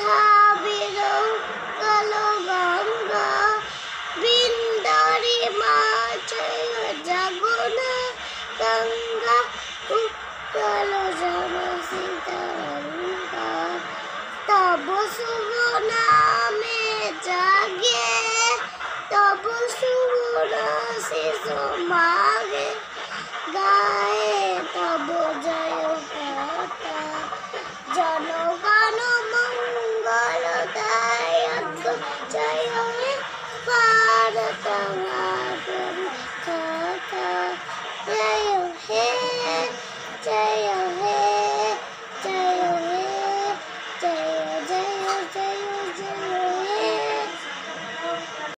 ভাবির কালো গঙ্গা বিন্দারি মাঝে জাগনা গঙ্গা কালো জানা সীতারঙ্গা তব শুভ নামে জাগে তব শুভ শিশু মাগে গায়ে তব